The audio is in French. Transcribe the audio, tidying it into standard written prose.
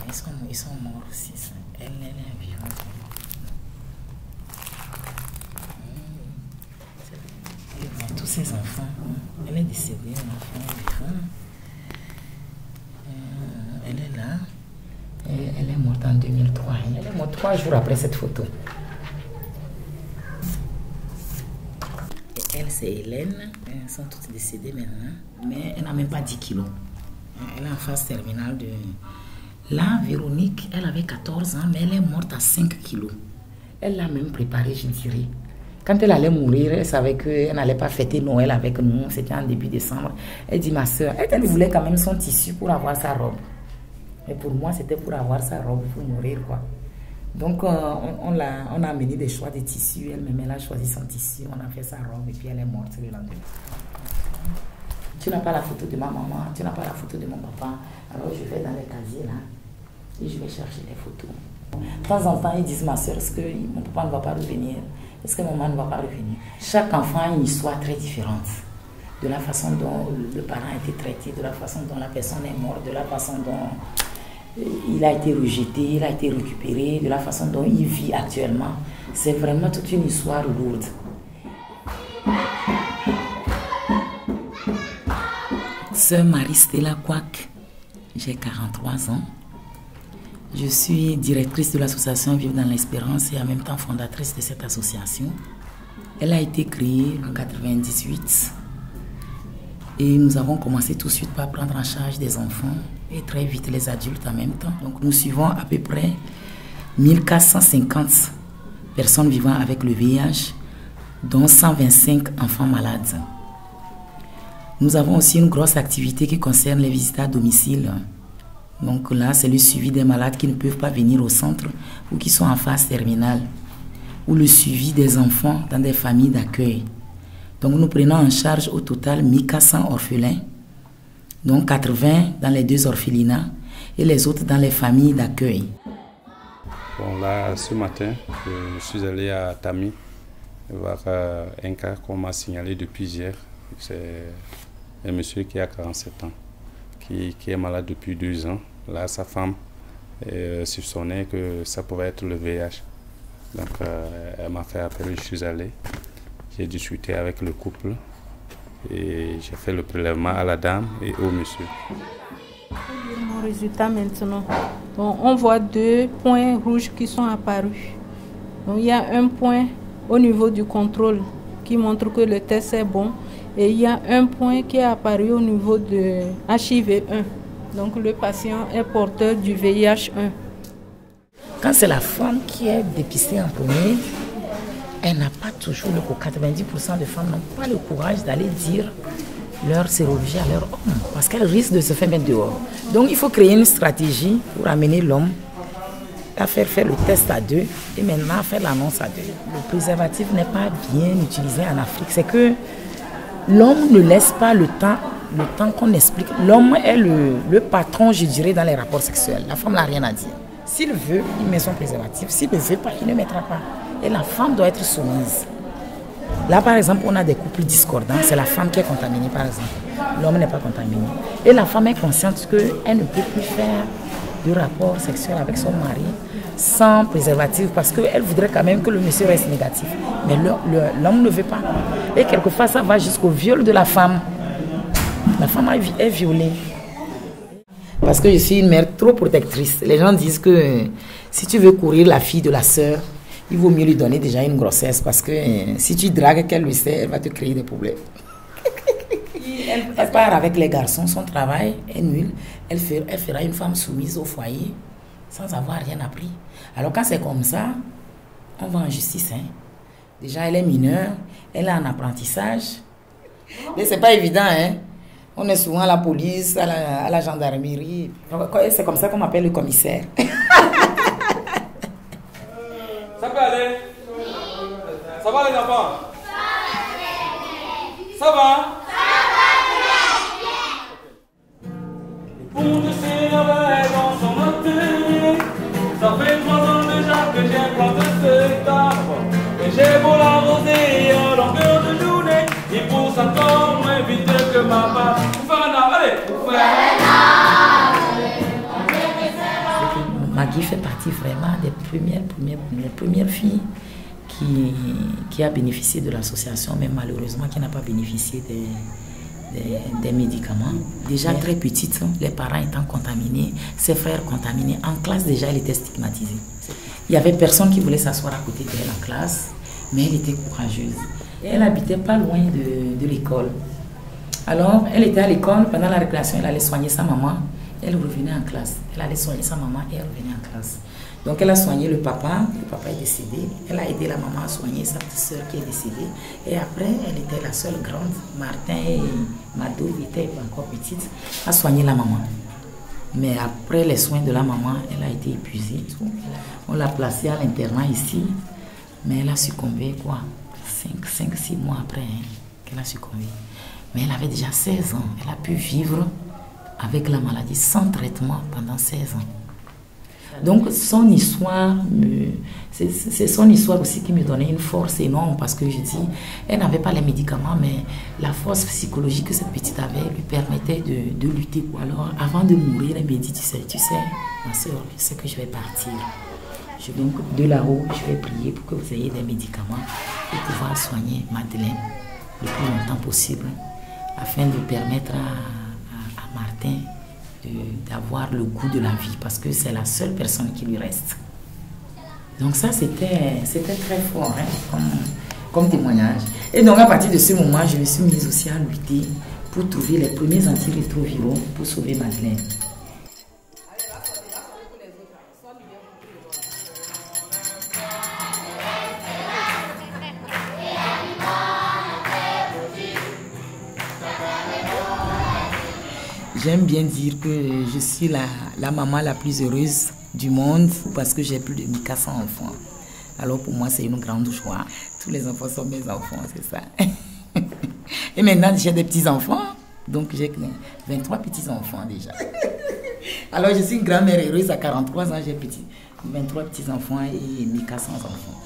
Ils sont morts aussi. Elle est vivante. Tous ses enfants. Elle est décédée, l'enfant vivant. Elle est là. Elle est morte en 2003. Elle est morte 3 jours après cette photo. Et elle, c'est Hélène. Elles sont toutes décédées maintenant. Mais elle n'a même pas 10 kilos. Elle est en phase terminale de... Là, Véronique, elle avait 14 ans, mais elle est morte à 5 kilos. Elle l'a même préparée, je dirais. Quand elle allait mourir, elle savait qu'elle n'allait pas fêter Noël avec nous. C'était en début décembre. Elle dit, ma soeur, elle voulait quand même son tissu pour avoir sa robe. Mais pour moi, c'était pour avoir sa robe, pour mourir, quoi. Donc, on a amené des choix de tissus. Elle-même, elle a choisi son tissu. On a fait sa robe et puis elle est morte le lendemain. Tu n'as pas la photo de ma maman, tu n'as pas la photo de mon papa. Alors, je vais dans les casiers, là, et je vais chercher les photos. De temps en temps, ils disent, ma soeur, est-ce que mon papa ne va pas revenir? Est-ce que maman ne va pas revenir? Chaque enfant a une histoire très différente. De la façon dont le parent a été traité, de la façon dont la personne est morte, de la façon dont il a été rejeté, il a été récupéré, de la façon dont il vit actuellement. C'est vraiment toute une histoire lourde. Sœur Marie-Stella Kwak, j'ai 43 ans. Je suis directrice de l'association Vivre dans l'Espérance et en même temps fondatrice de cette association. Elle a été créée en 1998 et nous avons commencé tout de suite par prendre en charge des enfants et très vite les adultes en même temps. Donc nous suivons à peu près 1450 personnes vivant avec le VIH, dont 125 enfants malades. Nous avons aussi une grosse activité qui concerne les visites à domicile. Donc là, c'est le suivi des malades qui ne peuvent pas venir au centre ou qui sont en phase terminale, ou le suivi des enfants dans des familles d'accueil. Donc nous prenons en charge au total 1400 orphelins, donc 80 dans les 2 orphelinats et les autres dans les familles d'accueil. Bon, là, ce matin, je suis allé à Tami voir un cas qu'on m'a signalé depuis hier. C'est un monsieur qui a 47 ans. Qui est malade depuis 2 ans. Là, sa femme soupçonnait que ça pouvait être le VIH. Donc, elle m'a fait appel, je suis allé. J'ai discuté avec le couple et j'ai fait le prélèvement à la dame et au monsieur. Mon résultat maintenant. Donc, on voit 2 points rouges qui sont apparus. Donc, il y a un point au niveau du contrôle qui montre que le test est bon. Et il y a un point qui est apparu au niveau de HIV1. Donc le patient est porteur du VIH1. Quand c'est la femme qui est dépistée en premier, elle n'a pas toujours le courage. 90% de femmes n'ont pas le courage d'aller dire leur sérologie à leur homme. Parce qu'elles risquent de se faire mettre dehors. Donc il faut créer une stratégie pour amener l'homme à faire le test à 2 et maintenant faire l'annonce à 2. Le préservatif n'est pas bien utilisé en Afrique. C'est que l'homme ne laisse pas le temps qu'on explique. L'homme est le patron, je dirais, dans les rapports sexuels. La femme n'a rien à dire. S'il veut, il met son préservatif. S'il ne veut pas, il ne mettra pas. Et la femme doit être soumise. Là, par exemple, on a des couples discordants. C'est la femme qui est contaminée, par exemple. L'homme n'est pas contaminé. Et la femme est consciente qu'elle ne peut plus faire de rapport sexuel avec son mari sans préservatif parce qu'elle voudrait quand même que le monsieur reste négatif. Mais l'homme ne veut pas. Et quelquefois, ça va jusqu'au viol de la femme. La femme est violée. Parce que je suis une mère trop protectrice. Les gens disent que si tu veux courir la fille de la sœur, il vaut mieux lui donner déjà une grossesse parce que si tu dragues qu'elle le sait, elle va te créer des problèmes. Elle part avec les garçons, son travail est nul. Elle fera une femme soumise au foyer sans avoir rien appris. Alors quand c'est comme ça, on va en justice. Hein. Déjà, elle est mineure, elle est en apprentissage. Mais c'est pas évident. Hein. On est souvent à la police, à la gendarmerie. C'est comme ça qu'on m'appelle le commissaire. Ça peut aller? Ça va les enfants? Ça va? Le pont de Sénégal est dans son moteur. Ça fait 3 ans déjà que j'ai planté cet arbre. Et j'ai beau l'arroser en longueur de journée. Il pousse encore moins vite que ma part. Vous faire un arbre, allez! Vous faire un arbre! fait partie vraiment des premières filles qui a bénéficié de l'association, mais malheureusement qui n'a pas bénéficié des médicaments. Déjà très petite, les parents étant contaminés, ses frères contaminés. En classe déjà, elle était stigmatisée. Il n'y avait personne qui voulait s'asseoir à côté d'elle en classe, mais elle était courageuse. Et elle habitait pas loin de l'école. Alors, elle était à l'école, pendant la récréation, elle allait soigner sa maman, elle revenait en classe. Elle allait soigner sa maman et elle revenait en classe. Donc, elle a soigné le papa est décédé. Elle a aidé la maman à soigner sa petite soeur qui est décédée. Et après, elle était la seule grande. Martin et Mado étaient encore petites, à soigner la maman. Mais après les soins de la maman, elle a été épuisée. On l'a placée à l'internat ici, mais elle a succombé, quoi, 5-6 mois après qu'elle a succombé. Mais elle avait déjà 16 ans. Elle a pu vivre avec la maladie sans traitement pendant 16 ans. Donc son histoire, c'est son histoire aussi qui me donnait une force énorme parce que je dis, elle n'avait pas les médicaments, mais la force psychologique que cette petite avait lui permettait de lutter. Alors avant de mourir, elle me dit, tu sais, ma soeur, je sais que je vais partir. Je vais de là-haut, je vais prier pour que vous ayez des médicaments pour pouvoir soigner Madeleine le plus longtemps possible afin de permettre à Martin d'avoir le goût de la vie parce que c'est la seule personne qui lui reste. Donc ça, c'était très fort comme témoignage. Et donc à partir de ce moment, je me suis mise aussi à lutter pour trouver les premiers antirétroviraux pour sauver Madeleine. J'aime bien dire que je suis la maman la plus heureuse du monde parce que j'ai plus de 1400 enfants. Alors pour moi, c'est une grande joie. Tous les enfants sont mes enfants, c'est ça. Et maintenant, j'ai des petits-enfants. Donc j'ai 23 petits-enfants déjà. Alors je suis une grand-mère heureuse à 43 ans. J'ai 23 petits-enfants et 1400 enfants.